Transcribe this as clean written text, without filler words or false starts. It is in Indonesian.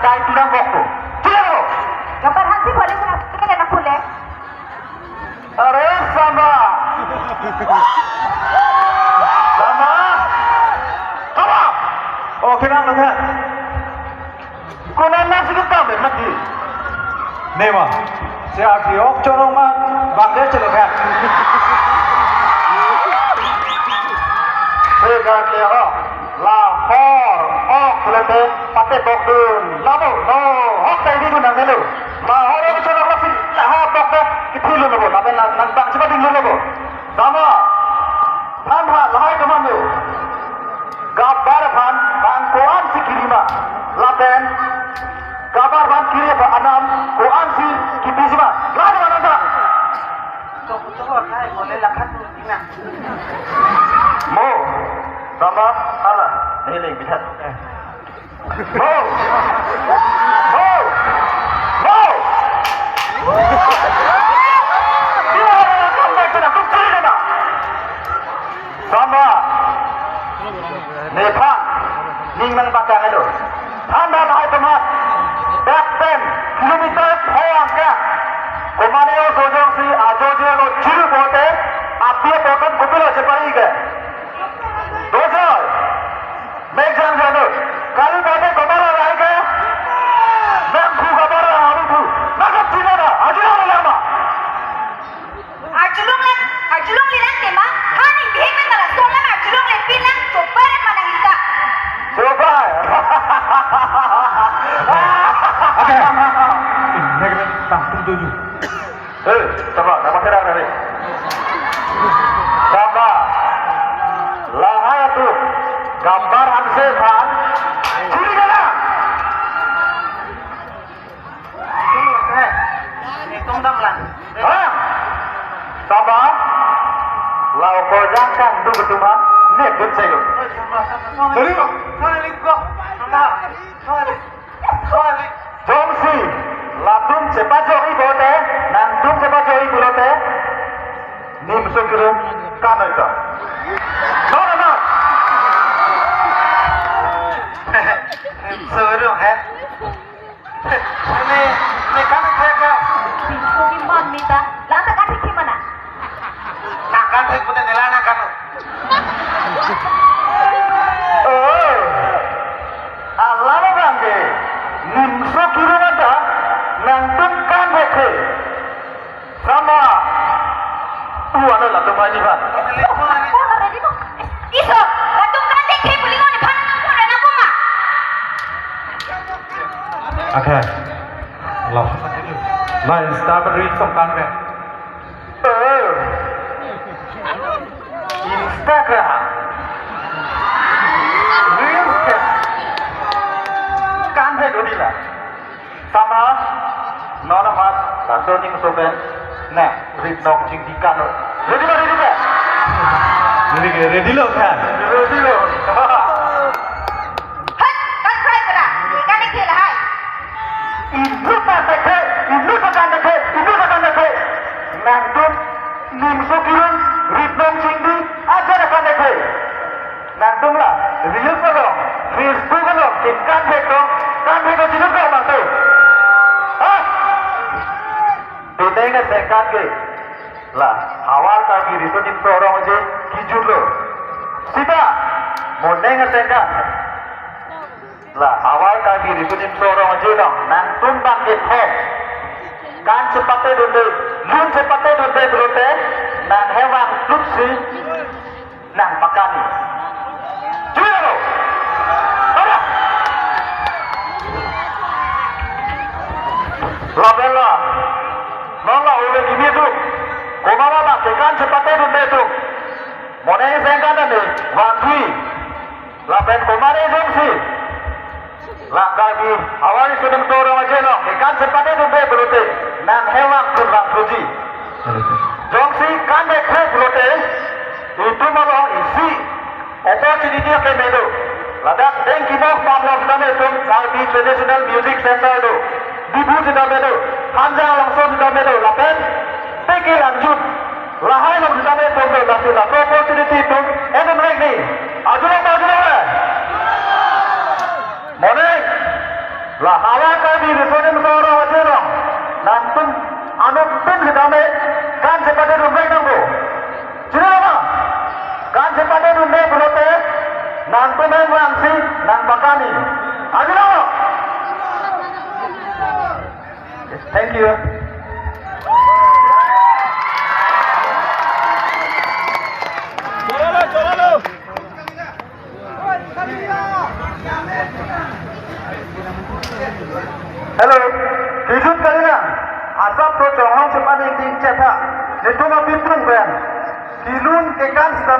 Kai Pinang Bokku. Ciro. Gambar hansi boleh kena nak boleh. Are sama. Sama. Sama. Oh, kinang lang ha. Kunan na sige tabe mati. Nema, siya kiok corong man, bangde celok ya. Sega kero. Lahore, lete, pate bokdun, labo, no, hok tay di gunang nelo. Lahore ko chalo kasi lahat bokda kitilo nabo, tabe nang bang sipa dinglo nabo. Sama, thanha lahai kamano. Gabar bhan, bang koan si kirima, laten. Gabar bhan kiri ba anam, koan si kibisma, lado ananda. Tunggu kai boleh lakat tu tinggal. Mo, sama, ala, ini bihat. Mo, mo, mo. Dia orang kamera kena tukar kena. Sama, Nepal, Ningman Bakang itu. Tanda lahai teman, back 10 kilometer orang kan. Komaneo sojong si ajoje lo ciru bote, api pokan kupilo cepai ke. Dosal, megang jano, kali bote komara lahai ke. Mempu komara hari tu, nakap cina na, ajulong lama. Ajulung lilang tema, hani bihik na tala solan ajulung le pinang cobar mana kita. Coba. Ini kena tampung tujuh. Sama, nama kena dari. Sama, lahai tu, gambar anse bhan, curi kena. Hitung dam lan. Sama, lau kau jangan tu bertumbang, ni betul. Terima. Jomsi, latum cepat jori bote, nantum cepat jori bulote, nim sukirum kan itu. No. Seru he. Ini kan kerja. Bingsungi man mita, lantak kan hiki mana? Nak kan hiki pun nelana kan. Oh, Allah bangke, nim sukirum ada, nantum kan heke. Sama, tuan latum aja ban. Iso, latung kan hiki pulingon ni pan aku dan aku mah. Oke. Loh. Lain start beri songkan be. Instagram, Reels, kan heke dila. Sama, nona mat, laso ning soben, nek rit nong cing dikan. Ready ba? Jadi kayak ready lo kan? Ready lo. Hei, kan kaya kera, kan hiki lahai. Ibu tak deke. Nantum nim sukirun ritnom cingdi aja depan deke. Nantum lah, real solo, Facebook lo, kan heko jinuk lo mantu. Ah, Tudenga sekat ke, lah awal kaki riso nim sorong aja kijut lo. Sita, mondenga sekat. Lah awal kaki riso nim sorong aja dong, nantum bangkit hok. Kan cepatnya donde, lun cepatnya donde berote, nan hewan lupsi, nan makani. Cuy lo, ada. Labella, nona udah gini tuh, komara lah, kan cepatnya donde tuh. Monenya sengkan nih, wangui, lapen komara jongsi. Langkah awal sudah sorong aja no, ikan cepatnya donde berote. Nan hewan kurang puji. Jongsi kan dekre berote, itu malah isi opportunity ke medo. Ladak deng kimo pamlos kami itu, di traditional music center itu, dibu sudah medo, hanjang langsung sudah medo, lapen, teki lanjut, lahai langsung sudah medo, nasi lah, opportunity itu, enam lagi, ajulah. Morning, lah hawa kami di sini mesoro wajarong nantun anu pin sedame kan sepatu rumbai nanggo cina apa kan sepatu rumbai berote nantun yang wangsi nang bakani aja apa thank you Hello, kisut kali na. Asap pro chonghong sepan yang di ceta. Itu mah pitung ben. Kilun kekan